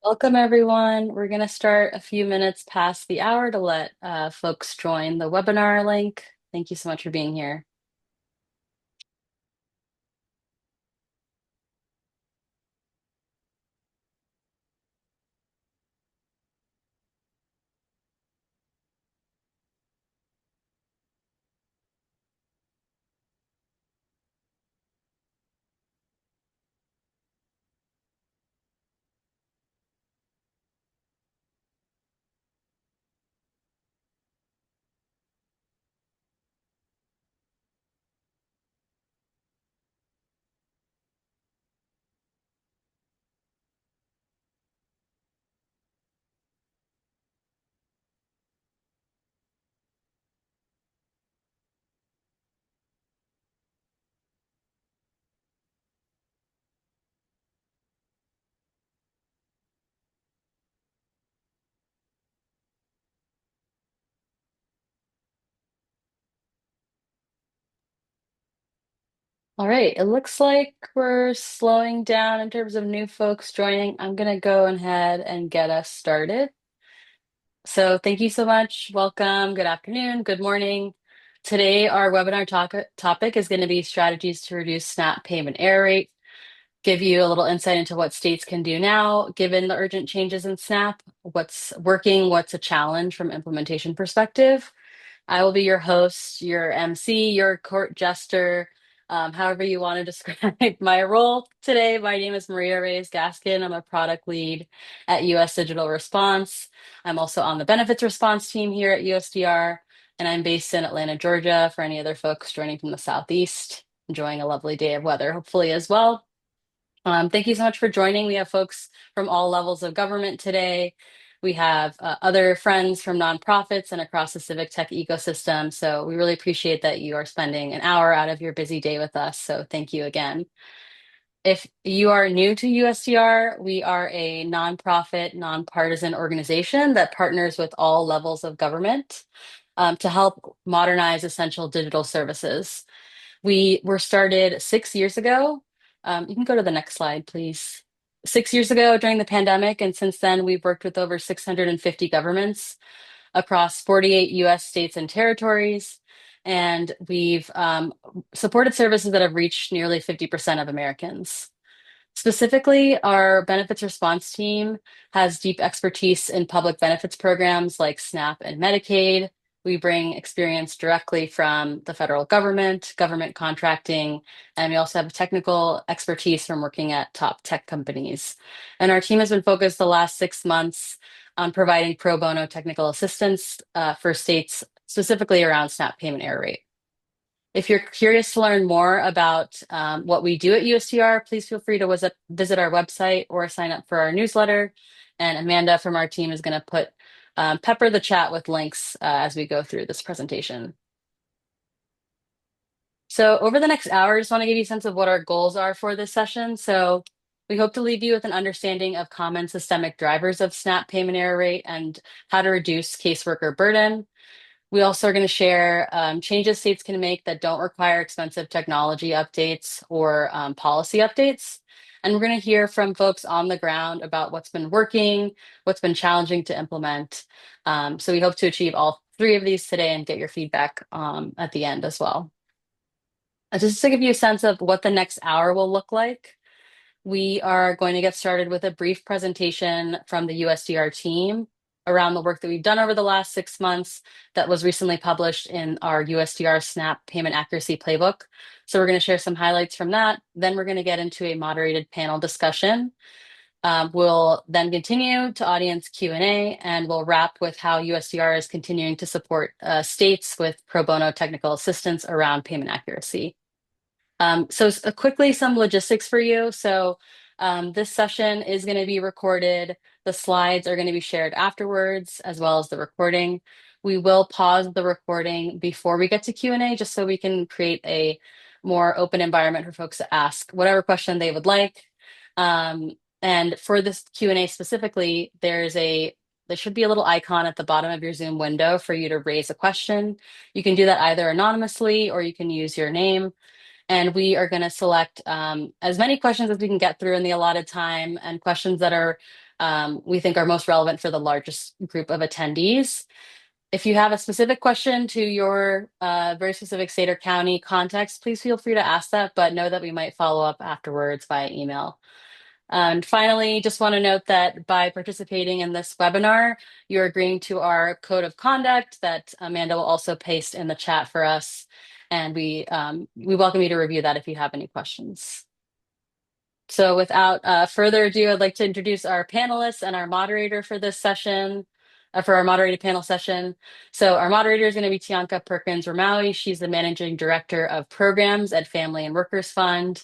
Welcome, everyone. We're going to start a few minutes past the hour to let folks join the webinar link. Thank you so much for being here. All right, it looks like we're slowing down in terms of new folks joining. I'm going to go ahead and get us started. So thank you so much. Welcome. Good afternoon. Good morning. Today, our webinar topic is going to be strategies to reduce SNAP payment error rate, give you a little insight into what states can do now, given the urgent changes in SNAP, what's working, what's a challenge from implementation perspective. I will be your host, your MC, your court jester, however you want to describe my role today. My name is Maria Reyes Gaskin. I'm a product lead at US Digital Response. I'm also on the benefits response team here at USDR, and I'm based in Atlanta, Georgia, for any other folks joining from the Southeast, enjoying a lovely day of weather, hopefully as well. Thank you so much for joining. We have folks from all levels of government today. We have other friends from nonprofits and across the civic tech ecosystem. So we really appreciate that you are spending an hour out of your busy day with us. So thank you again. If you are new to USDR, we are a nonprofit, nonpartisan organization that partners with all levels of government to help modernize essential digital services. We were started 6 years ago. You can go to the next slide, please. 6 years ago during the pandemic, and since then, we've worked with over 650 governments across 48 US states and territories. And we've supported services that have reached nearly 50% of Americans. Specifically, our benefits response team has deep expertise in public benefits programs like SNAP and Medicaid. We bring experience directly from the federal government contracting, and we also have technical expertise from working at top tech companies. And our team has been focused the last 6 months on providing pro bono technical assistance for states, specifically around SNAP payment error rate. If you're curious to learn more about what we do at USTR, please feel free to visit our website or sign up for our newsletter. And Amanda from our team is going to pepper the chat with links as we go through this presentation. So over the next hour, I just want to give you a sense of what our goals are for this session. So we hope to leave you with an understanding of common systemic drivers of SNAP payment error rate and how to reduce caseworker burden. We also are going to share changes states can make that don't require expensive technology updates or policy updates. And we're going to hear from folks on the ground about what's been working, what's been challenging to implement. So we hope to achieve all three of these today and get your feedback at the end as well. Just to give you a sense of what the next hour will look like, we are going to get started with a brief presentation from the USDR team around the work that we've done over the last 6 months that was recently published in our USDR SNAP Payment Accuracy Playbook. So we're going to share some highlights from that. Then we're going to get into a moderated panel discussion. We'll then continue to audience Q&A, and we'll wrap with how USDR is continuing to support states with pro bono technical assistance around payment accuracy. So quickly, some logistics for you. So this session is going to be recorded. The slides are going to be shared afterwards, as well as the recording. We will pause the recording before we get to Q&A, just so we can create a more open environment for folks to ask whatever question they would like. And for this Q&A specifically, there should be a little icon at the bottom of your Zoom window for you to raise a question. You can do that either anonymously or you can use your name. And we are going to select as many questions as we can get through in the allotted time, and questions that are we think are most relevant for the largest group of attendees. If you have a specific question to your very specific state or county context, please feel free to ask that, but know that we might follow up afterwards via email. And finally, just want to note that by participating in this webinar, you're agreeing to our code of conduct that Amanda will also paste in the chat for us. And we welcome you to review that if you have any questions. So without further ado, I'd like to introduce our panelists and our moderator for this session, for our moderated panel session. So our moderator is going to be Tianka Perkins-Ramawi. She's the Managing Director of Programs at Family and Workers Fund.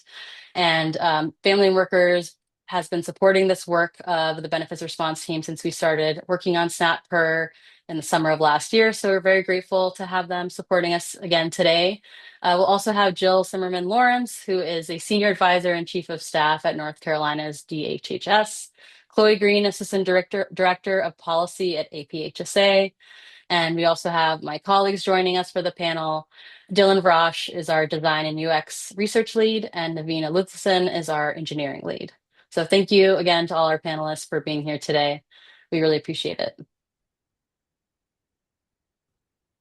And Family and Workers has been supporting this work of the benefits response team since we started working on SNAP-PER in the summer of last year. So we're very grateful to have them supporting us again today. We'll also have Jill Zimmerman Lawrence, who is a Senior Advisor and Chief of Staff at North Carolina's DHHS, Chloe Green, Assistant Director of Policy at APHSA, and we also have my colleagues joining us for the panel. Dylan Vrosh is our Design and UX Research Lead, and Navina Luthson is our Engineering Lead. So thank you again to all our panelists for being here today. We really appreciate it.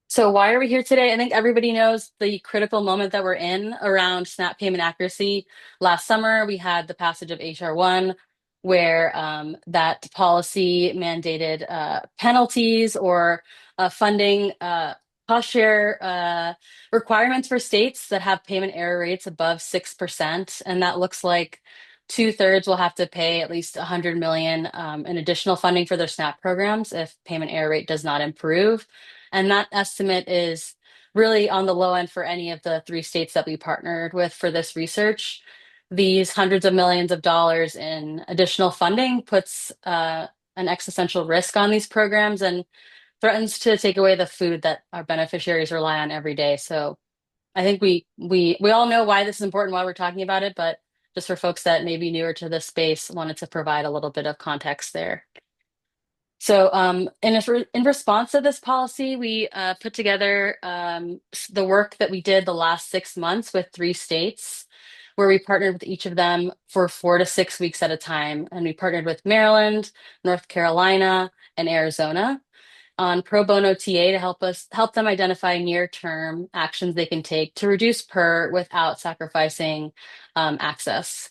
So why are we here today? I think everybody knows the critical moment that we're in around SNAP payment accuracy. Last summer, we had the passage of HR 1, where that policy mandated penalties or funding cost share requirements for states that have payment error rates above 6%. And that looks like 2/3 will have to pay at least 100 million in additional funding for their SNAP programs if payment error rate does not improve. And that estimate is really on the low end for any of the 3 states that we partnered with for this research. These hundreds of millions of dollars in additional funding puts an existential risk on these programs and threatens to take away the food that our beneficiaries rely on every day. So I think we all know why this is important, why we're talking about it, but just for folks that may be newer to this space, wanted to provide a little bit of context there. So in response to this policy, we put together the work that we did the last 6 months with 3 states, where we partnered with each of them for 4 to 6 weeks at a time. And we partnered with Maryland, North Carolina, and Arizona on pro bono TA to help them identify near-term actions they can take to reduce PER without sacrificing access.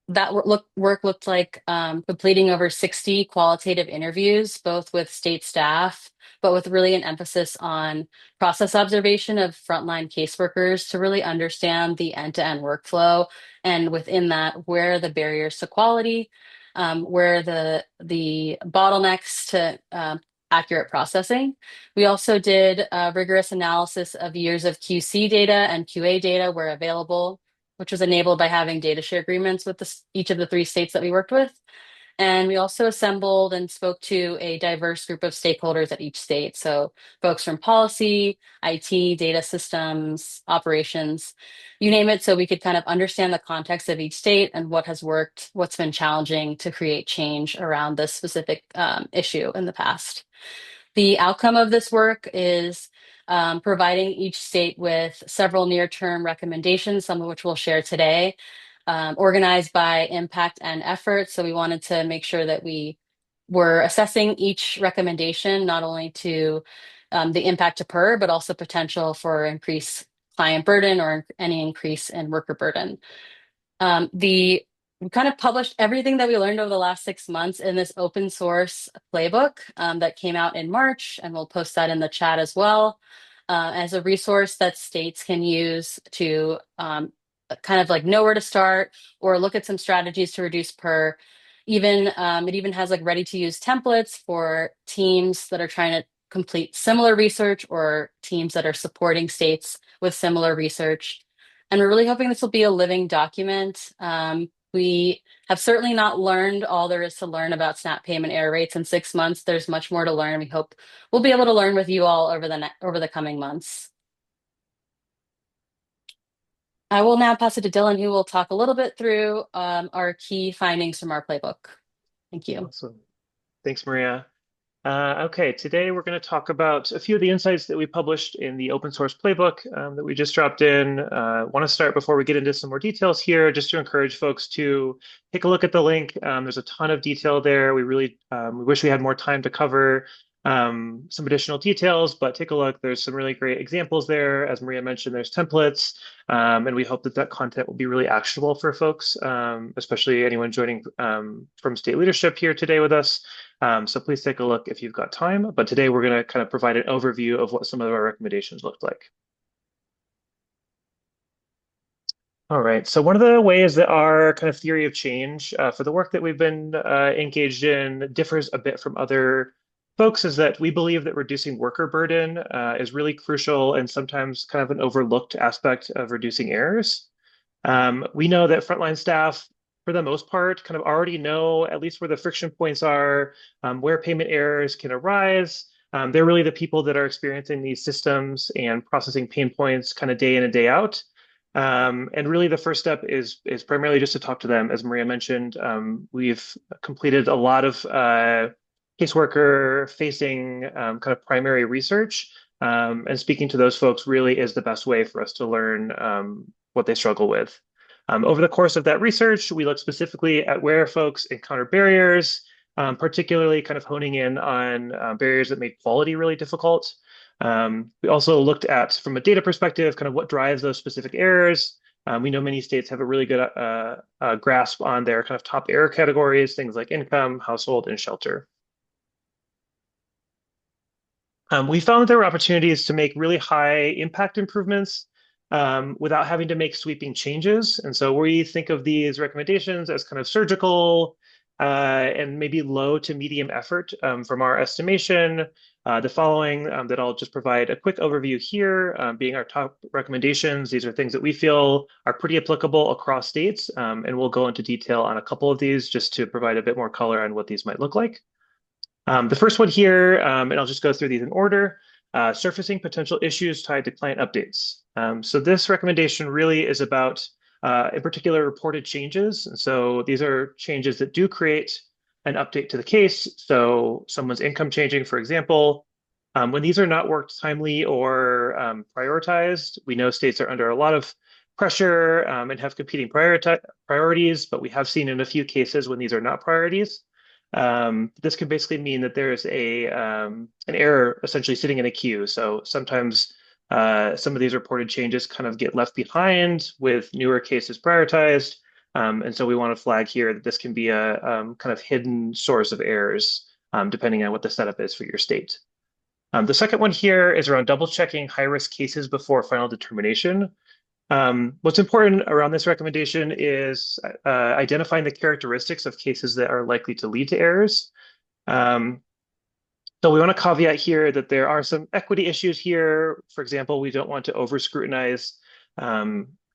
That work looked like completing over 60 qualitative interviews, both with state staff, but with really an emphasis on process observation of frontline caseworkers to really understand the end-to-end workflow. And within that, where are the barriers to quality, where are the bottlenecks to accurate processing. We also did a rigorous analysis of years of QC data and QA data where available, which was enabled by having data share agreements with each of the 3 states that we worked with. And we also assembled and spoke to a diverse group of stakeholders at each state. So folks from policy, IT, data systems, operations, you name it. So we could kind of understand the context of each state and what has worked, what's been challenging to create change around this specific issue in the past. The outcome of this work is providing each state with several near-term recommendations, some of which we'll share today, organized by impact and effort. So we wanted to make sure that we were assessing each recommendation, not only to the impact to PER, but also potential for increased client burden or any increase in worker burden. We kind of published everything that we learned over the last 6 months in this open source playbook that came out in March, and we'll post that in the chat as well as a resource that states can use to kind of like know where to start or look at some strategies to reduce PER. It even has like ready to use templates for teams that are trying to complete similar research or teams that are supporting states with similar research. And we're really hoping this will be a living document. We have certainly not learned all there is to learn about SNAP payment error rates in 6 months. There's much more to learn. We hope we'll be able to learn with you all over the coming months. I will now pass it to Dylan, who will talk a little bit through our key findings from our playbook. Thank you. Awesome. Thanks, Maria. Okay, today we're going to talk about a few of the insights that we published in the open source playbook that we just dropped in. Want to start before we get into some more details here, just to encourage folks to take a look at the link. There's a ton of detail there. We wish we had more time to cover some additional details, but take a look. There's some really great examples there. As Maria mentioned, there's templates, and we hope that that content will be really actionable for folks, especially anyone joining from state leadership here today with us. So please take a look if you've got time. But today we're going to kind of provide an overview of what some of our recommendations looked like. All right. So one of the ways that our kind of theory of change for the work that we've been engaged in differs a bit from other folks is that we believe that reducing worker burden is really crucial and sometimes kind of an overlooked aspect of reducing errors. We know that frontline staff, for the most part, kind of already know at least where the friction points are, where payment errors can arise. They're really the people that are experiencing these systems and processing pain points kind of day in and day out. And really, the first step is primarily just to talk to them. As Maria mentioned, we've completed a lot of caseworker facing kind of primary research. And speaking to those folks really is the best way for us to learn what they struggle with. Over the course of that research, we look specifically at where folks encounter barriers, particularly kind of honing in on barriers that make quality really difficult. We also looked at, from a data perspective, kind of what drives those specific errors. We know many states have a really good grasp on their kind of top error categories, things like income, household, and shelter. We found that there were opportunities to make really high impact improvements without having to make sweeping changes. And so we think of these recommendations as kind of surgical and maybe low to medium effort from our estimation. The following that I'll just provide a quick overview here, being our top recommendations. These are things that we feel are pretty applicable across states, and we'll go into detail on a couple of these just to provide a bit more color on what these might look like. The first one here, and I'll just go through these in order, surfacing potential issues tied to client updates. So this recommendation really is about, in particular, reported changes. And so these are changes that do create an update to the case. So someone's income changing, for example. When these are not worked timely or prioritized, we know states are under a lot of pressure and have competing priorities, but we have seen in a few cases when these are not priorities. This can basically mean that there's an error essentially sitting in a queue. So sometimes some of these reported changes kind of get left behind with newer cases prioritized. And so we want to flag here that this can be a kind of hidden source of errors, depending on what the setup is for your state. The second one here is around double checking high risk cases before final determination. What's important around this recommendation is identifying the characteristics of cases that are likely to lead to errors. Um, so we want to caveat here that there are some equity issues here. For example, we don't want to over scrutinize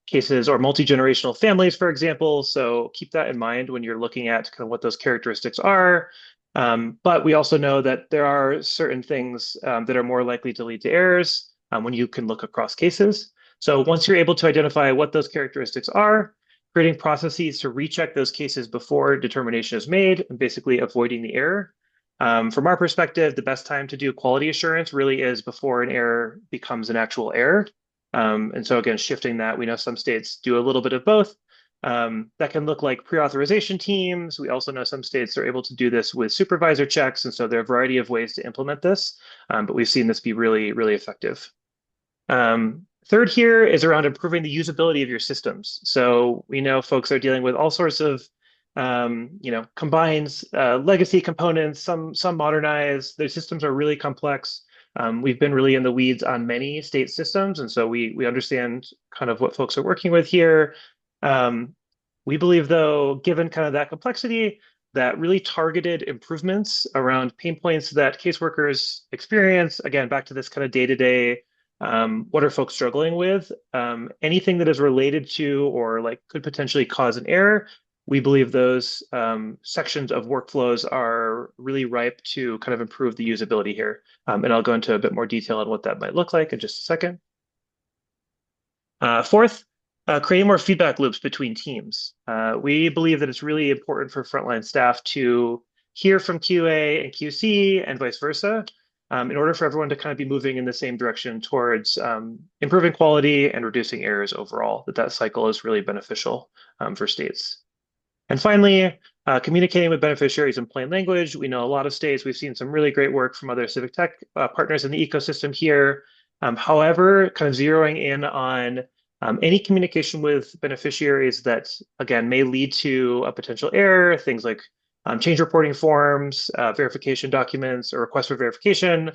cases or multi-generational families, for example. So keep that in mind when you're looking at kind of what those characteristics are. But we also know that there are certain things that are more likely to lead to errors when you can look across cases. So once you're able to identify what those characteristics are, creating processes to recheck those cases before determination is made and basically avoiding the error. From our perspective, the best time to do quality assurance really is before an error becomes an actual error. And so again, shifting that, we know some states do a little bit of both. That can look like pre-authorization teams. We also know some states are able to do this with supervisor checks. And so there are a variety of ways to implement this, but we've seen this be really, really effective. Third here is around improving the usability of your systems. So we know folks are dealing with all sorts of combines legacy components, some modernized. Their systems are really complex. We've been really in the weeds on many state systems, and so we understand kind of what folks are working with here. Um, we believe, though, given kind of that complexity, that really targeted improvements around pain points that caseworkers experience, again, back to this kind of day-to-day, what are folks struggling with? Anything that is related to or like could potentially cause an error, we believe those sections of workflows are really ripe to kind of improve the usability here. And I'll go into a bit more detail on what that might look like in just a second. Fourth, creating more feedback loops between teams. We believe that it's really important for frontline staff to hear from QA and QC and vice versa, in order for everyone to kind of be moving in the same direction towards improving quality and reducing errors overall, that cycle is really beneficial for states. And finally, communicating with beneficiaries in plain language. We know a lot of states. We've seen some really great work from other civic tech partners in the ecosystem here. However, kind of zeroing in on any communication with beneficiaries that, again, may lead to a potential error, things like change reporting forms, verification documents, or requests for verification,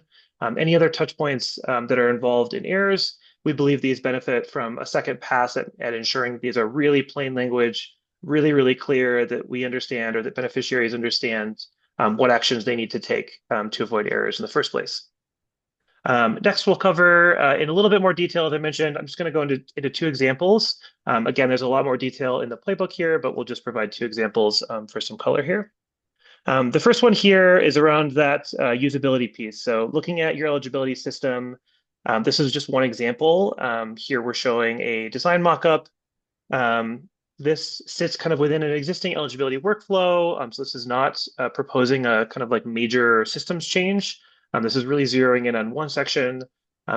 any other touch points that are involved in errors. We believe these benefit from a second pass at ensuring these are really plain language, really clear, that we understand or that beneficiaries understand what actions they need to take to avoid errors in the first place. Next, we'll cover in a little bit more detail, as I mentioned. I'm just going to go into two examples. Again, there's a lot more detail in the playbook here, but we'll just provide two examples for some color here. The first one here is around that usability piece. So looking at your eligibility system, this is just one example. Here we're showing a design mockup. Um, this sits kind of within an existing eligibility workflow. So this is not proposing a kind of like major systems change. This is really zeroing in on one section.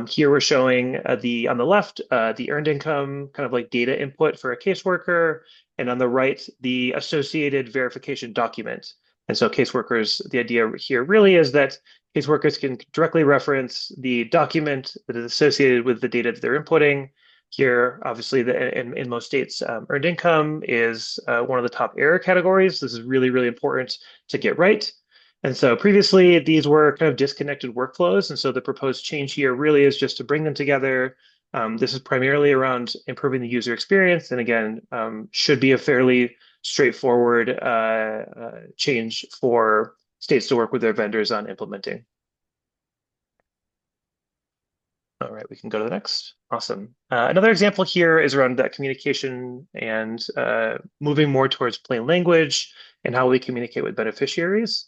Here we're showing on the left, the earned income kind of like data input for a caseworker, and on the right, the associated verification document. And so caseworkers, the idea here really is that caseworkers can directly reference the document that is associated with the data that they're inputting. Here, obviously, in most states, earned income is one of the top error categories. This is really important to get right. And so previously, these were kind of disconnected workflows. And so the proposed change here really is just to bring them together. This is primarily around improving the user experience. And again, should be a fairly straightforward change for states to work with their vendors on implementing. All right, we can go to the next. Awesome. Another example here is around that communication and moving more towards plain language and how we communicate with beneficiaries.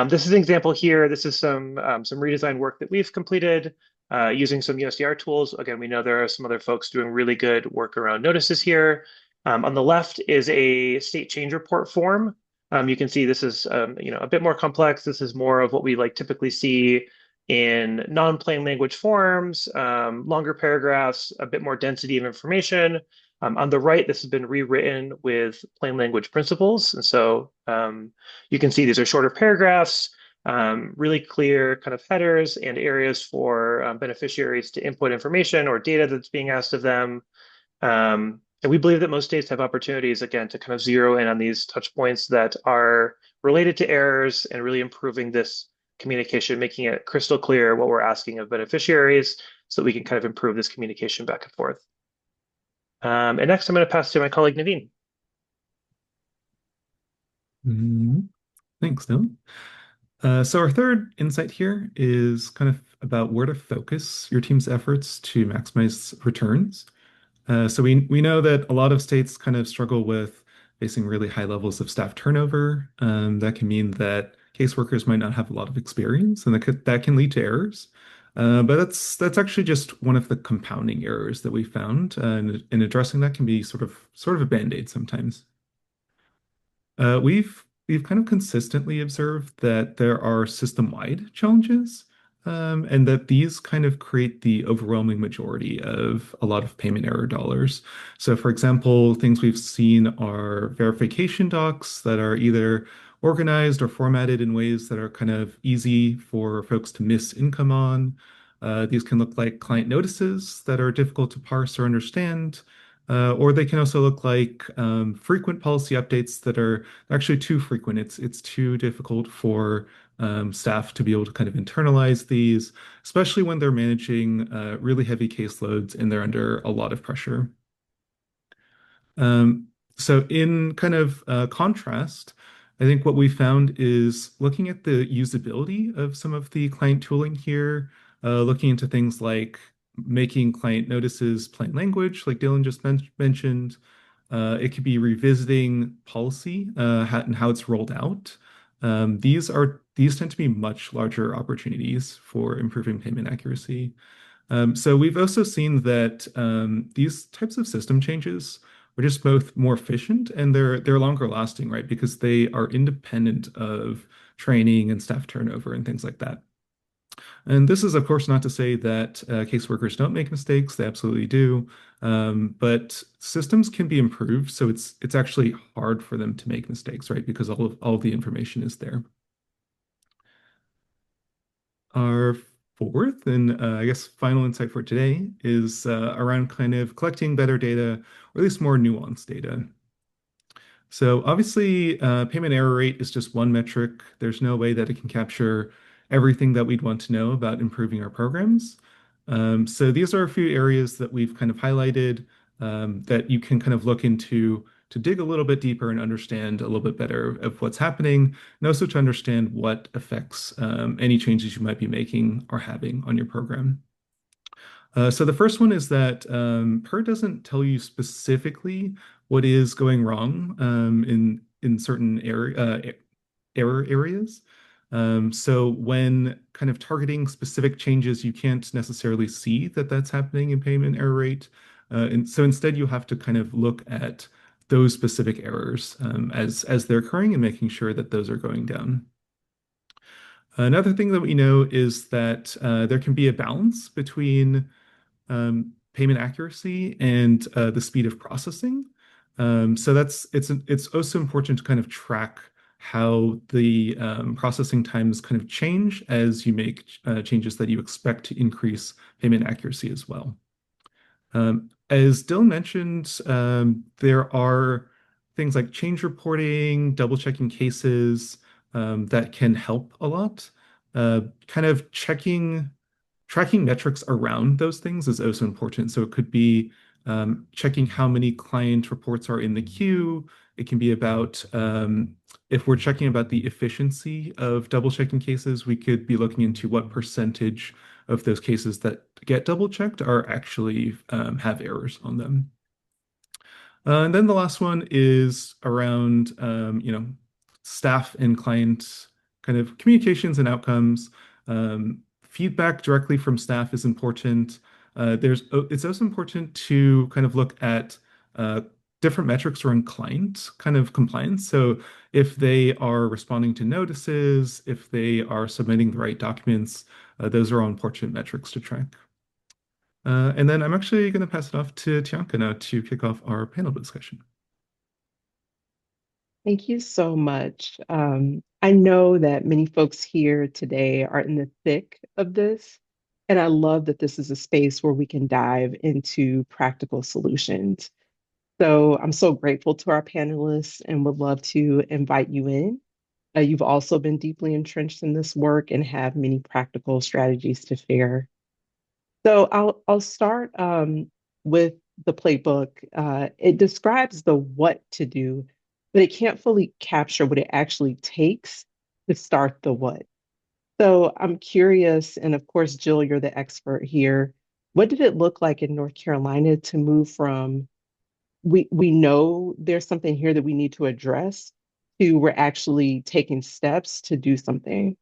This is an example here. This is some redesign work that we've completed using some USDR tools. Again, we know there are some other folks doing really good work around notices here. On the left is a state change report form. You can see this is a bit more complex. This is more of what we like typically see in non-plain language forms, longer paragraphs, a bit more density of information. On the right, this has been rewritten with plain language principles. And so you can see these are shorter paragraphs, really clear kind of headers and areas for beneficiaries to input information or data that's being asked of them. And we believe that most states have opportunities, again, to kind of zero in on these touch points that are related to errors and really improving this communication, making it crystal clear what we're asking of beneficiaries so that we can kind of improve this communication back and forth. And next, I'm going to pass to my colleague, Naveen. Mhm. Thanks, Dylan. So our third insight here is kind of about where to focus your team's efforts to maximize returns. So we know that a lot of states kind of struggle with facing really high levels of staff turnover. That can mean that caseworkers might not have a lot of experience, and that can lead to errors. But that's actually just one of the compounding errors that we found, and addressing that can be sort of a band-aid sometimes. We've kind of consistently observed that there are system-wide challenges, and that these kind of create the overwhelming majority of a lot of payment error dollars. So, for example, things we've seen are verification docs that are either organized or formatted in ways that are kind of easy for folks to miss income on. These can look like client notices that are difficult to parse or understand. Or they can also look like frequent policy updates that are actually too frequent. It's too difficult for staff to be able to kind of internalize these, especially when they're managing really heavy caseloads and they're under a lot of pressure. Um, so in kind of contrast, I think what we found is looking at the usability of some of the client tooling here, looking into things like making client notices plain language, like Dylan just mentioned. It could be revisiting policy and how it's rolled out. These tend to be much larger opportunities for improving payment accuracy. So we've also seen that these types of system changes are just both more efficient and they're longer lasting, right? Because they are independent of training and staff turnover and things like that. And this is, of course, not to say that caseworkers don't make mistakes. They absolutely do. But systems can be improved, so it's actually hard for them to make mistakes, right? Because all of the information is there. Our fourth and I guess final insight for today is around kind of collecting better data, or at least more nuanced data. So obviously, payment error rate is just one metric. There's no way that it can capture everything that we'd want to know about improving our programs. So these are a few areas that we've kind of highlighted that you can kind of look into to dig a little bit deeper and understand a little bit better of what's happening, and also to understand what effects any changes you might be making are having on your program. So the first one is that PER doesn't tell you specifically what is going wrong in certain error areas. So when kind of targeting specific changes, you can't necessarily see that that's happening in payment error rate. And so instead, you have to kind of look at those specific errors as they're occurring and making sure that those are going down. Another thing that we know is that there can be a balance between payment accuracy and the speed of processing. So it's also important to kind of track how the processing times kind of change as you make changes that you expect to increase payment accuracy as well. As Dylan mentioned, there are things like change reporting, double checking cases that can help a lot. Kind of tracking metrics around those things is also important. So it could be checking how many client reports are in the queue. It can be about if we're checking about the efficiency of double checking cases, we could be looking into what percentage of those cases that get double checked are actually have errors on them. And then the last one is around, staff and client kind of communications and outcomes. Feedback directly from staff is important. It's also important to kind of look at different metrics around client kind of compliance. So if they are responding to notices, if they are submitting the right documents, those are all important metrics to track. And then I'm actually going to pass it off to Tianka now to kick off our panel discussion. Thank you so much. I know that many folks here today are in the thick of this, and I love that this is a space where we can dive into practical solutions. So I'm so grateful to our panelists and would love to invite you in. You've also been deeply entrenched in this work and have many practical strategies to share. So I'll start with the playbook. It describes the what to do, but it can't fully capture what it actually takes to start the what. So I'm curious, and of course, Jill, you're the expert here. What did it look like in North Carolina to move from we know there's something here that we need to address to we're actually taking steps to do something?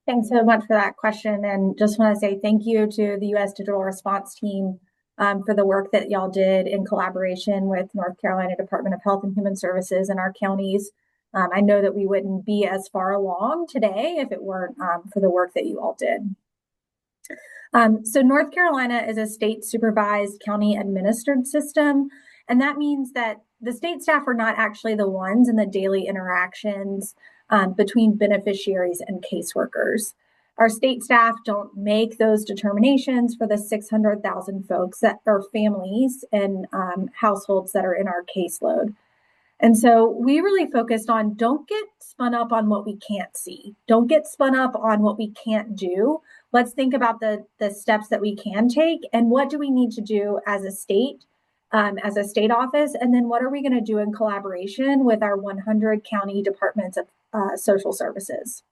Thanks so much for that question. And just want to say thank you to the U.S. Digital Response Team for the work that y'all did in collaboration with North Carolina Department of Health and Human Services and our counties. I know that we wouldn't be as far along today if it weren't for the work that you all did. So North Carolina is a state supervised, county administered system. And that means that the state staff are not actually the ones in the daily interactions between beneficiaries and caseworkers. Our state staff don't make those determinations for the 600,000 folks that are families and households that are in our caseload. And so we really focused on don't get spun up on what we can't see. Don't get spun up on what we can't do. Let's think about the steps that we can take and what do we need to do as a state office, and then what are we going to do in collaboration with our 100 county departments of social services.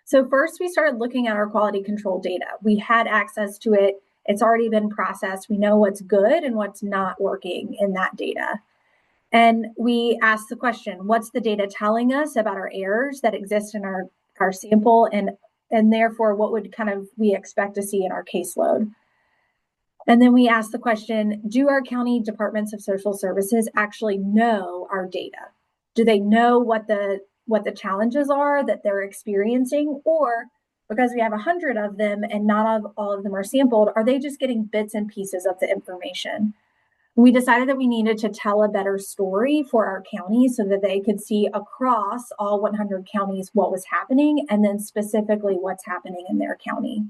So first, we started looking at our quality control data. We had access to it. It's already been processed. We know what's good and what's not working in that data. And we asked the question, what's the data telling us about our errors that exist in our sample, and therefore what would kind of we expect to see in our caseload? And then we asked the question, do our county departments of social services actually know our data? Do they know what the what the challenges are that they're experiencing, or because we have 100 of them and not all of them are sampled, are they just getting bits and pieces of the information? We decided that we needed to tell a better story for our county so that they could see across all 100 counties what was happening, and then specifically what's happening in their county.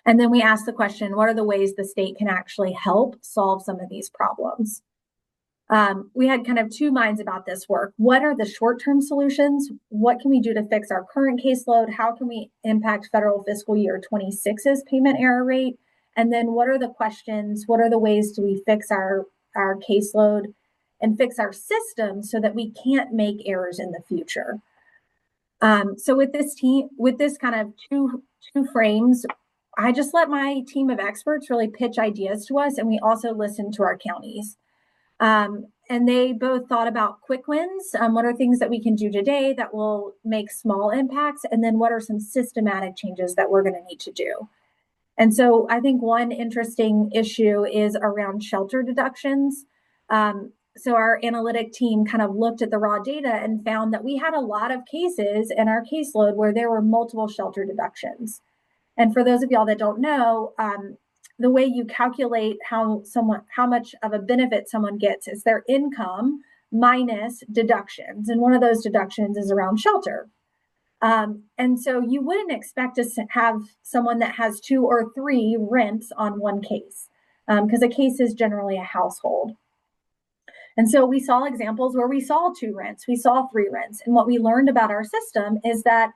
And then we asked the question, what are the ways the state can actually help solve some of these problems? We had kind of two minds about this work. What are the short-term solutions? What can we do to fix our current caseload? How can we impact federal fiscal year 26's payment error rate? And then what are the questions? What are the ways do we fix our caseload and fix our system so that we can't make errors in the future? So with this kind of two frames, I just let my team of experts really pitch ideas to us, and we also listened to our counties. And they both thought about quick wins. What are things that we can do today that will make small impacts? And then what are some systematic changes that we're going to need to do? And so I think one interesting issue is around shelter deductions. So our analytic team kind of looked at the raw data and found that we had a lot of cases in our caseload where there were multiple shelter deductions. And for those of y'all that don't know, the way you calculate how much of a benefit someone gets is their income minus deductions. And one of those deductions is around shelter. And so you wouldn't expect to have someone that has 2 or 3 rents on one case, because a case is generally a household. And so we saw examples where we saw 2 rents, we saw 3 rents. And what we learned about our system is that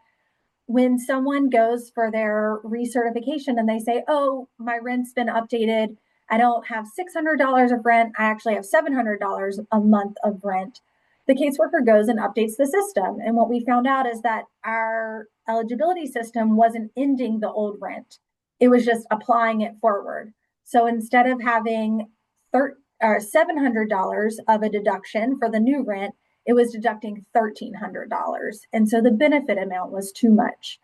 when someone goes for their recertification and they say, oh, my rent's been updated, I don't have $600 of rent, I actually have $700 a month of rent, the caseworker goes and updates the system. And what we found out is that our eligibility system wasn't ending the old rent, it was just applying it forward. So instead of having $700 of a deduction for the new rent, it was deducting $1,300. And so the benefit amount was too much.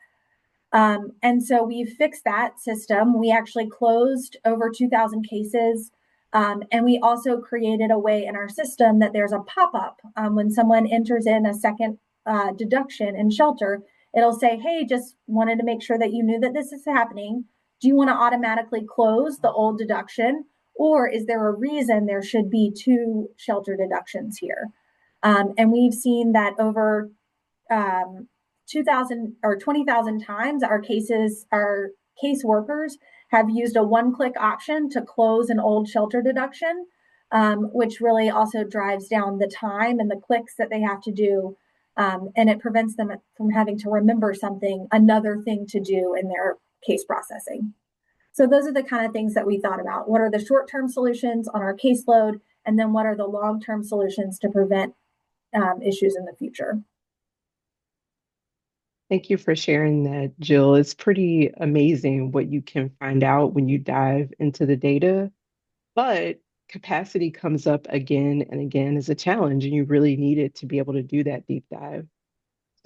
And so we fixed that system. We actually closed over 2,000 cases. And we also created a way in our system that there's a pop-up when someone enters in a second deduction in shelter. It'll say, hey, just wanted to make sure that you knew that this is happening. Do you want to automatically close the old deduction? Or is there a reason there should be 2 shelter deductions here? And we've seen that over 2,000 or 20,000 times, our case workers have used a one-click option to close an old shelter deduction, which really also drives down the time and the clicks that they have to do. And it prevents them from having to remember another thing to do in their case processing. So those are the kind of things that we thought about. What are the short-term solutions on our caseload? And then what are the long-term solutions to prevent issues in the future? Thank you for sharing that, Jill. It's pretty amazing what you can find out when you dive into the data, but capacity comes up again and again as a challenge, and you really need it to be able to do that deep dive.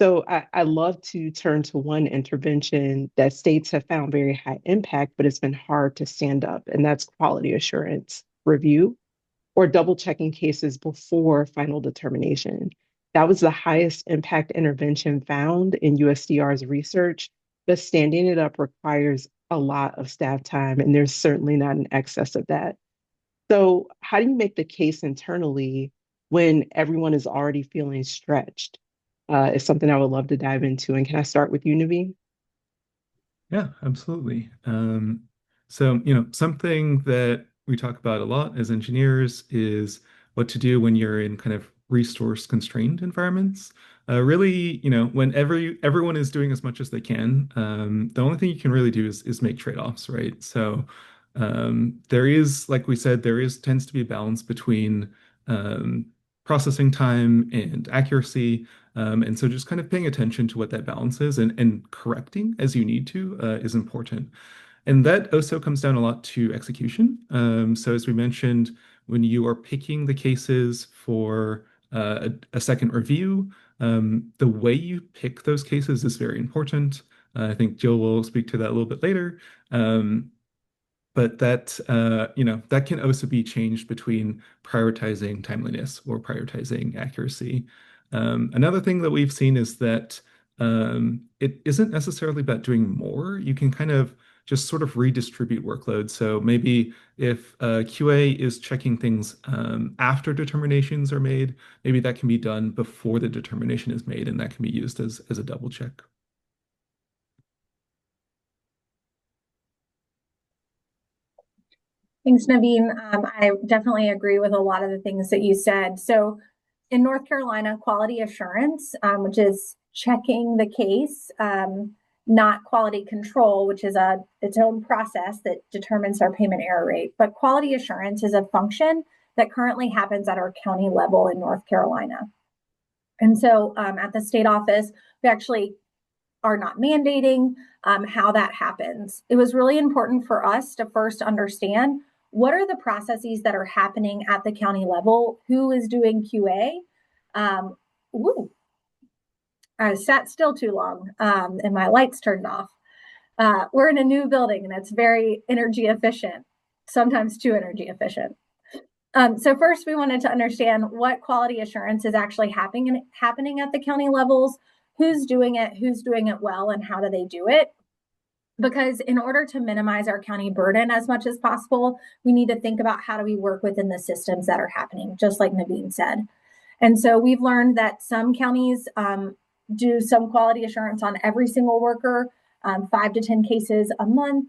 So I love to turn to one intervention that states have found very high impact, but it's been hard to stand up, and that's quality assurance review or double checking cases before final determination. That was the highest impact intervention found in USDR's research, but standing it up requires a lot of staff time, and there's certainly not an excess of that. So, how do you make the case internally when everyone is already feeling stretched? Is something I would love to dive into. And can I start with you, Naveen? Yeah, absolutely. So, something that we talk about a lot as engineers is what to do when you're in kind of resource constrained environments. Really, when everyone is doing as much as they can, the only thing you can really do is make trade-offs, right? So, there is, like we said, tends to be a balance between processing time and accuracy. And so just kind of paying attention to what that balance is and correcting as you need to is important. And that also comes down a lot to execution. So as we mentioned, when you are picking the cases for a second review, the way you pick those cases is very important. I think Jill will speak to that a little bit later. But that can also be changed between prioritizing timeliness or prioritizing accuracy. Another thing that we've seen is that it isn't necessarily about doing more. You can kind of just sort of redistribute workload. So maybe if QA is checking things after determinations are made, maybe that can be done before the determination is made, and that can be used as a double check. Thanks, Naveen. I definitely agree with a lot of the things that you said. So in North Carolina, quality assurance, which is checking the case, not quality control, which is its own process that determines our payment error rate. But quality assurance is a function that currently happens at our county level in North Carolina. And so at the state office, we actually are not mandating how that happens. It was really important for us to first understand what are the processes that are happening at the county level, who is doing QA. I sat still too long and my lights turned off. We're in a new building and it's very energy efficient, sometimes too energy efficient. So first, we wanted to understand what quality assurance is actually happening at the county levels, who's doing it well, and how do they do it. Because in order to minimize our county burden as much as possible, we need to think about how do we work within the systems that are happening, just like Naveen said. And so we've learned that some counties do some quality assurance on every single worker, 5 to 10 cases a month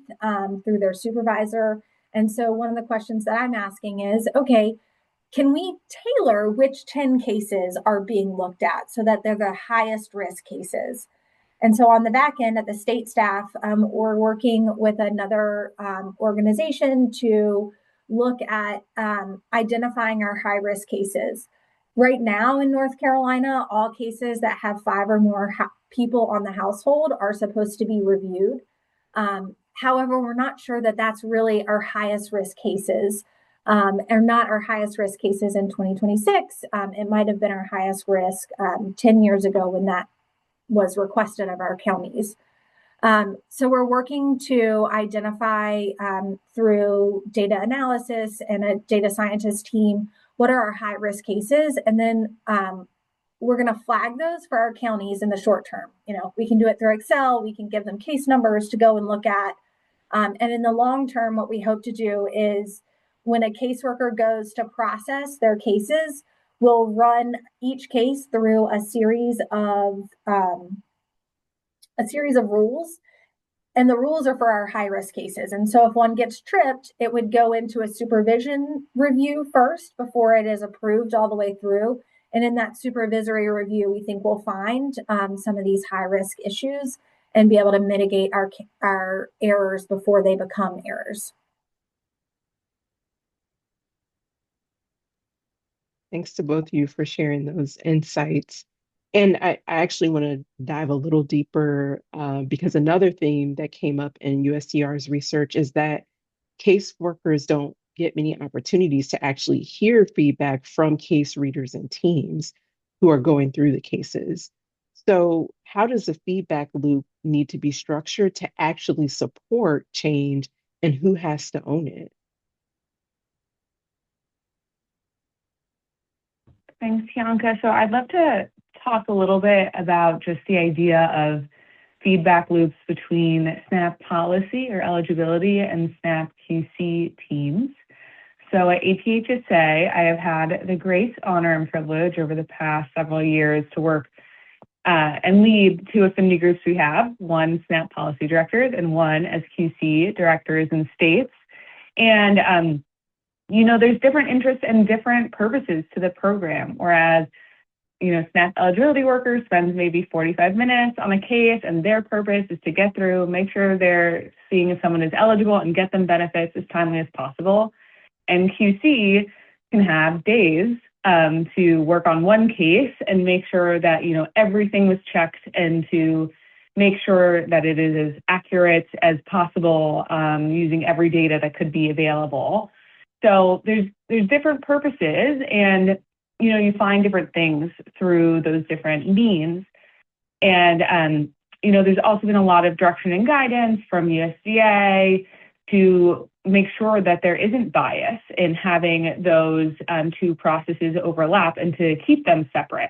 through their supervisor. And so one of the questions that I'm asking is, okay, can we tailor which 10 cases are being looked at so that they're the highest risk cases? And so on the back end at the state staff, we're working with another organization to look at identifying our high risk cases. Right now in North Carolina, all cases that have 5 or more people on the household are supposed to be reviewed. However, we're not sure that that's really our highest risk cases, or not our highest risk cases in 2026. It might have been our highest risk 10 years ago when that was requested of our counties. So we're working to identify through data analysis and a data scientist team what are our high risk cases, and then we're going to flag those for our counties in the short term. We can do it through Excel, we can give them case numbers to go and look at. And in the long term, what we hope to do is when a caseworker goes to process their cases, we'll run each case through a series of rules, and the rules are for our high risk cases. And so if one gets tripped, it would go into a supervision review first before it is approved all the way through. And in that supervisory review, we think we'll find some of these high risk issues and be able to mitigate our errors before they become errors. Thanks to both of you for sharing those insights. And I actually want to dive a little deeper because another theme that came up in USDR's research is that caseworkers don't get many opportunities to actually hear feedback from case readers and teams who are going through the cases. So, how does the feedback loop need to be structured to actually support change, and who has to own it? Thanks, Bianca. So I'd love to talk a little bit about just the idea of feedback loops between SNAP policy or eligibility and SNAP QC teams. So at APHSA, I have had the great honor and privilege over the past several years to work and lead 2 affinity groups we have, one SNAP policy directors and one as QC directors in states. And there's different interests and different purposes to the program, whereas, SNAP eligibility workers spend maybe 45 minutes on a case, and their purpose is to get through, make sure they're seeing if someone is eligible and get them benefits as timely as possible. And QC can have days to work on one case and make sure that, everything was checked and to make sure that it is as accurate as possible using every data that could be available. So there's different purposes, and you find different things through those different means. And there's also been a lot of direction and guidance from USDA to make sure that there isn't bias in having those 2 processes overlap and to keep them separate.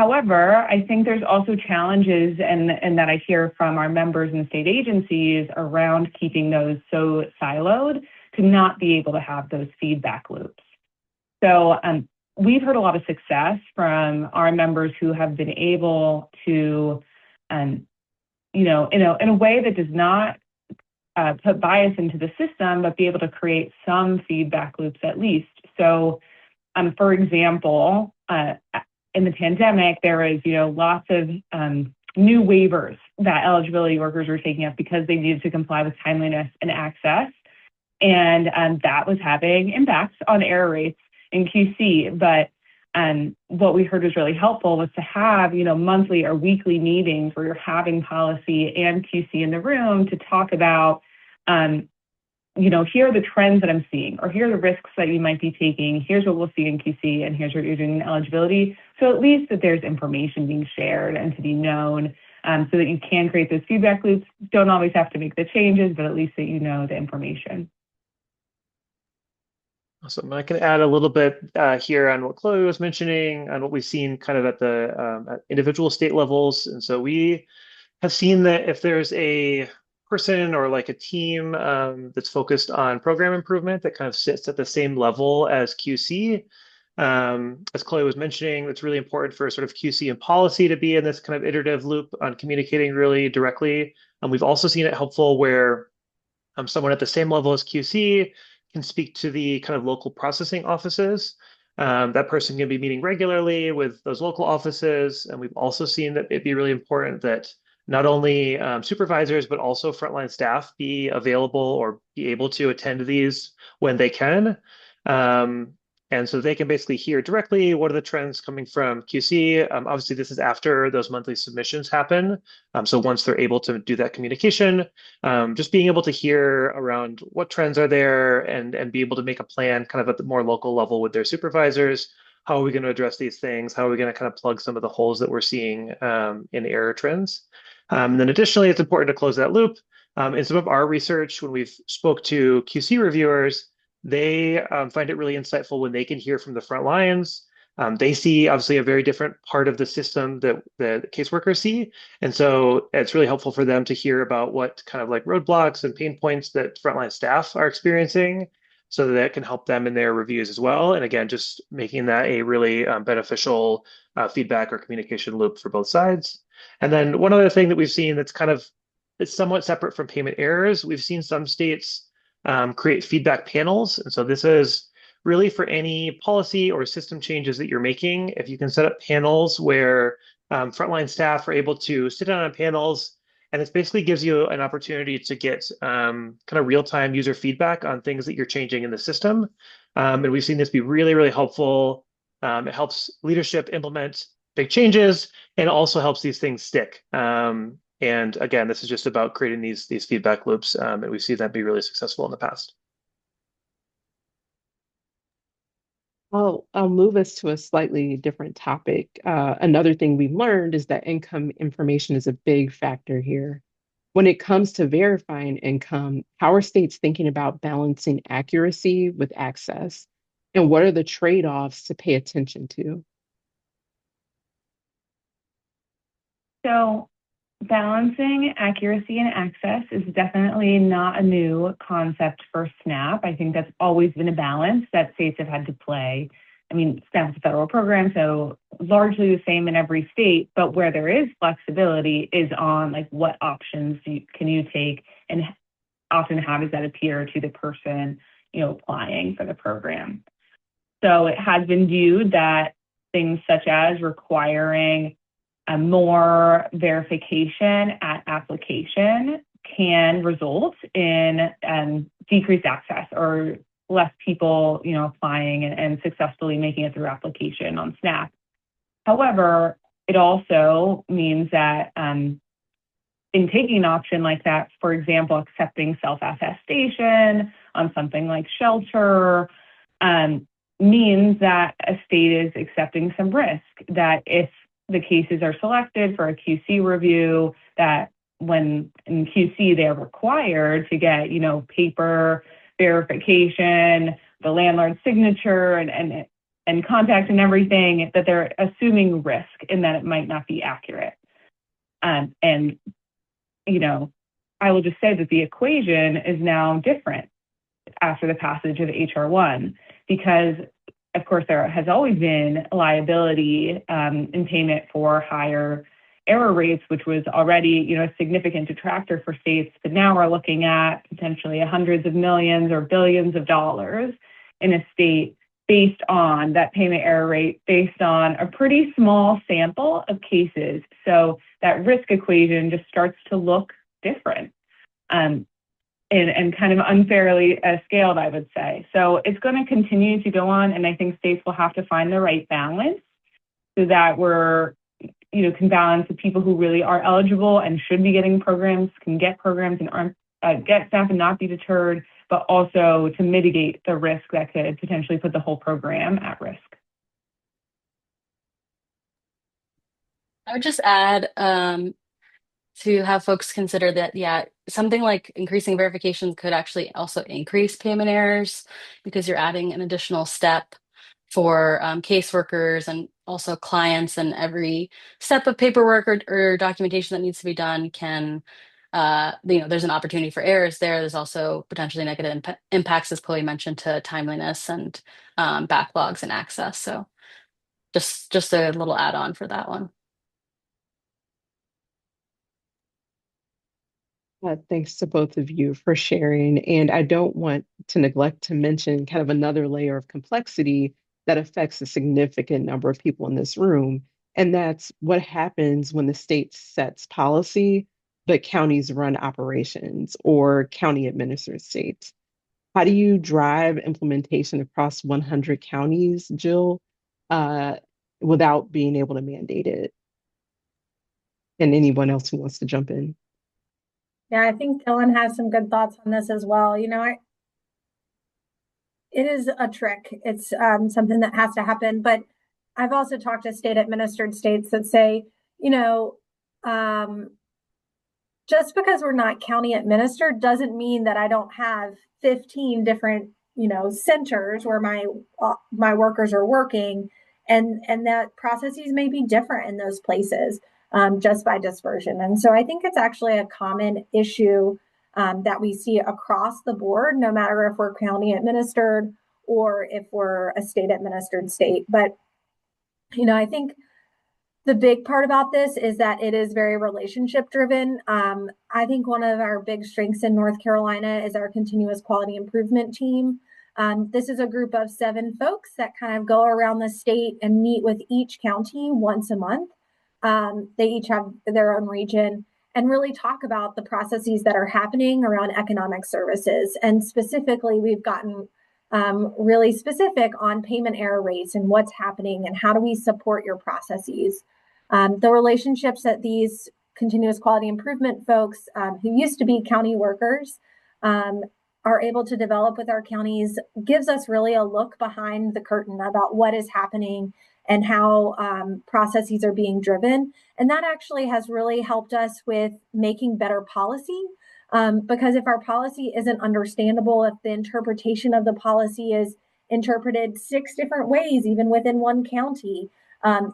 However, I think there's also challenges and that I hear from our members and state agencies around keeping those so siloed to not be able to have those feedback loops. So we've heard a lot of success from our members who have been able to, in a way that does not put bias into the system, but be able to create some feedback loops at least. So, for example, in the pandemic, there was, lots of new waivers that eligibility workers were taking up because they needed to comply with timeliness and access. And that was having impacts on error rates in QC. But what we heard was really helpful was to have, monthly or weekly meetings where you're having policy and QC in the room to talk about, here are the trends that I'm seeing, or here are the risks that you might be taking. Here's what we'll see in QC, and here's what you're doing in eligibility. So at least that there's information being shared and to be known, so that you can create those feedback loops. Don't always have to make the changes, but at least that you know the information. Awesome. I can add a little bit here on what Chloe was mentioning, on what we've seen kind of at the at individual state levels. And so we have seen that if there's a person or like a team that's focused on program improvement that kind of sits at the same level as QC, as Chloe was mentioning, it's really important for sort of QC and policy to be in this kind of iterative loop on communicating really directly. And we've also seen it helpful where someone at the same level as QC can speak to the kind of local processing offices. That person can be meeting regularly with those local offices. And we've also seen that it'd be really important that not only supervisors, but also frontline staff be available or be able to attend these when they can. And so they can basically hear directly what are the trends coming from QC. Obviously, this is after those monthly submissions happen. So once they're able to do that communication, just being able to hear around what trends are there and be able to make a plan kind of at the more local level with their supervisors. How are we going to address these things? How are we going to kind of plug some of the holes that we're seeing in error trends? And then additionally, it's important to close that loop. In some of our research, when we've spoke to QC reviewers, they find it really insightful when they can hear from the front lines. They see obviously a very different part of the system that the caseworkers see. And so it's really helpful for them to hear about what kind of like roadblocks and pain points that frontline staff are experiencing so that it can help them in their reviews as well. And again, just making that a really beneficial feedback or communication loop for both sides. And then one other thing that we've seen that's kind of it's somewhat separate from payment errors, we've seen some states create feedback panels. And so this is really for any policy or system changes that you're making. If you can set up panels where frontline staff are able to sit down on panels, and it basically gives you an opportunity to get kind of real-time user feedback on things that you're changing in the system. And we've seen this be really, really helpful. It helps leadership implement big changes and also helps these things stick. And again, this is just about creating these feedback loops, and we see that be really successful in the past. I'll move us to a slightly different topic. Another thing we've learned is that income information is a big factor here. When it comes to verifying income, how are states thinking about balancing accuracy with access? And what are the trade-offs to pay attention to? So balancing accuracy and access is definitely not a new concept for SNAP. I think that's always been a balance that states have had to play. I mean, SNAP is a federal program, so largely the same in every state, but where there is flexibility is on like what options can you take, and often how does that appear to the person, applying for the program. So it has been viewed that things such as requiring more verification at application can result in decreased access or less people, applying and successfully making it through application on SNAP. However, it also means that in taking an option like that, for example, accepting self-attestation on something like shelter, means that a state is accepting some risk that if the cases are selected for a QC review, that when in QC they're required to get, paper verification, the landlord's signature, and and contact and everything, that they're assuming risk and that it might not be accurate. And, you know, I will just say that the equation is now different after the passage of HR 1, because, of course, there has always been liability in payment for higher error rates, which was already, you know, a significant detractor for states. But now we're looking at potentially hundreds of millions or billions of dollars in a state based on that payment error rate, based on a pretty small sample of cases. So that risk equation just starts to look different. And kind of unfairly scaled, I would say. So it's going to continue to go on, and I think states will have to find the right balance so that we're, you know, can balance the people who really are eligible and should be getting programs, can get programs and aren't, get staff and not be deterred, but also to mitigate the risk that could potentially put the whole program at risk. I would just add to have folks consider that, yeah, something like increasing verifications could actually also increase payment errors because you're adding an additional step for caseworkers and also clients, and every step of paperwork or documentation that needs to be done can, you know, there's an opportunity for errors there. There's also potentially negative impacts, as Chloe mentioned, to timeliness and backlogs and access. So just a little add-on for that one. Thanks to both of you for sharing. And I don't want to neglect to mention kind of another layer of complexity that affects a significant number of people in this room. And that's what happens when the state sets policy, but counties run operations or county administered states. How do you drive implementation across 100 counties, Jill, uh, without being able to mandate it? And anyone else who wants to jump in? Yeah, I think Dylan has some good thoughts on this as well. You know, it is a trick. It's something that has to happen. But I've also talked to state administered states that say, you know, just because we're not county administered doesn't mean that I don't have 15 different, you know, centers where my workers are working, and that processes may be different in those places, just by dispersion. And so I think it's actually a common issue that we see across the board, no matter if we're county administered or if we're a state administered state. But, you know, I think the big part about this is that it is very relationship driven. I think one of our big strengths in North Carolina is our continuous quality improvement team. This is a group of 7 folks that kind of go around the state and meet with each county once a month. They each have their own region and really talk about the processes that are happening around economic services. And specifically, we've gotten really specific on payment error rates and what's happening and how do we support your processes. The relationships that these continuous quality improvement folks who used to be county workers are able to develop with our counties gives us really a look behind the curtain about what is happening and how processes are being driven. And that actually has really helped us with making better policy. Because if our policy isn't understandable, if the interpretation of the policy is interpreted 6 different ways, even within one county,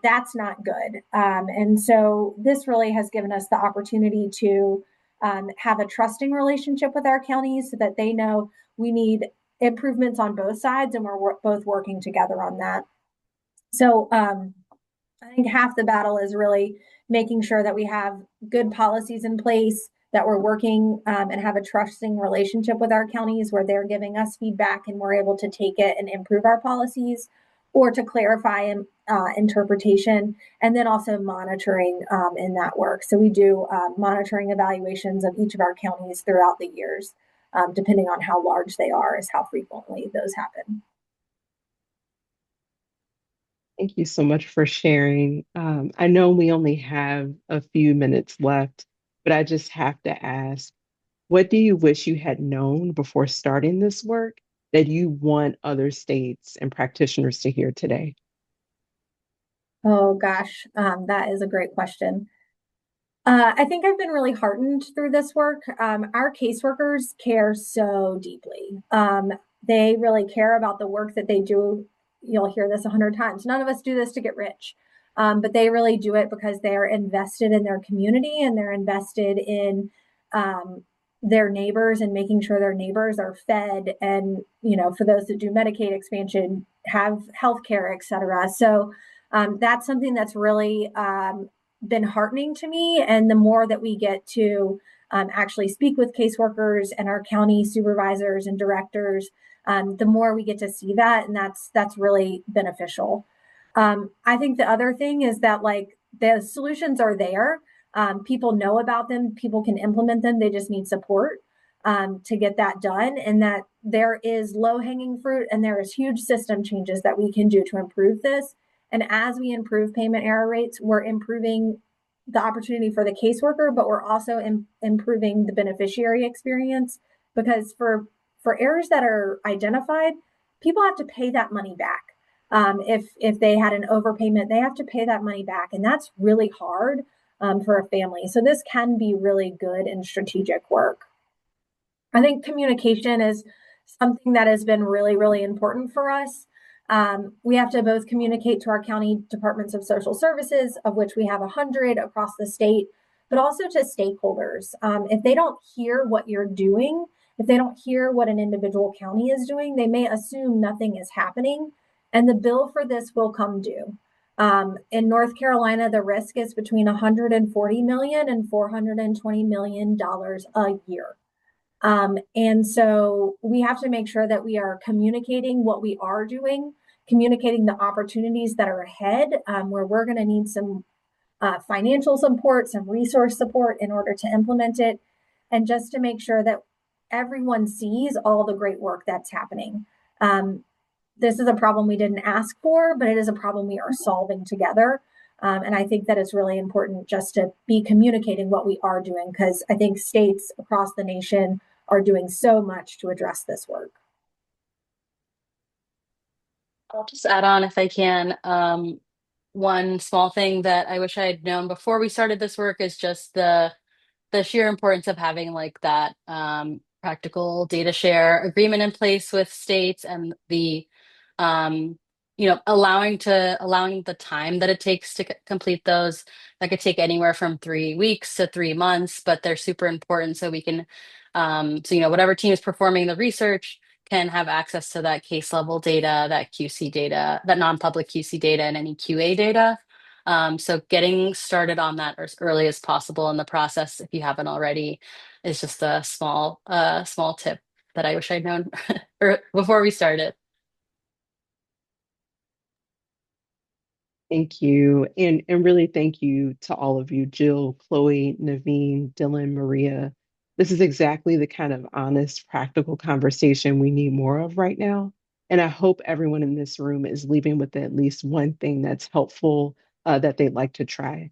that's not good. And so this really has given us the opportunity to have a trusting relationship with our counties so that they know we need improvements on both sides and we're both working together on that. So I think half the battle is really making sure that we have good policies in place, that we're working and have a trusting relationship with our counties where they're giving us feedback and we're able to take it and improve our policies or to clarify interpretation, and then also monitoring in that work. So we do monitoring evaluations of each of our counties throughout the years, depending on how large they are, is how frequently those happen. Thank you so much for sharing. I know we only have a few minutes left, but I just have to ask, what do you wish you had known before starting this work that you want other states and practitioners to hear today? Oh gosh, that is a great question. I think I've been really heartened through this work. Our caseworkers care so deeply. They really care about the work that they do you'll hear this 100 times. None of us do this to get rich. But they really do it because they're invested in their community and they're invested in um, their neighbors and making sure their neighbors are fed and, for those that do Medicaid expansion, have health care, et cetera. So that's something that's really been heartening to me. And the more that we get to actually speak with caseworkers and our county supervisors and directors, the more we get to see that, and that's really beneficial. I think the other thing is that like the solutions are there. People know about them. People can implement them. They just need support to get that done. And that there is low hanging fruit and there is huge system changes that we can do to improve this. And as we improve payment error rates, we're improving the opportunity for the caseworker, but we're also improving the beneficiary experience because for errors that are identified, people have to pay that money back. If they had an overpayment, they have to pay that money back, and that's really hard for a family. So this can be really good and strategic work. I think communication is something that has been really, really important for us. We have to both communicate to our county departments of social services, of which we have 100 across the state, but also to stakeholders. If they don't hear what you're doing, if they don't hear what an individual county is doing, they may assume nothing is happening, and the bill for this will come due. In North Carolina, the risk is between 140 million and $420 million a year. And so we have to make sure that we are communicating what we are doing, communicating the opportunities that are ahead, where we're going to need some financial support, some resource support in order to implement it, and just to make sure that everyone sees all the great work that's happening. This is a problem we didn't ask for, but it is a problem we are solving together. And I think that it's really important just to be communicating what we are doing because I think states across the nation are doing so much to address this work. I'll just add on if I can. One small thing that I wish I had known before we started this work is just the sheer importance of having like that practical data share agreement in place with states and the um, allowing the time that it takes to complete those. That could take anywhere from 3 weeks to 3 months, but they're super important so we can whatever team is performing the research can have access to that case level data, that QC data, that non-public QC data, and any QA data. So getting started on that as early as possible in the process, if you haven't already, is just a small tip that I wish I'd known before we started. Thank you. And really thank you to all of you, Jill, Chloe, Naveen, Dylan, Maria. This is exactly the kind of honest, practical conversation we need more of right now. And I hope everyone in this room is leaving with at least one thing that's helpful that they'd like to try.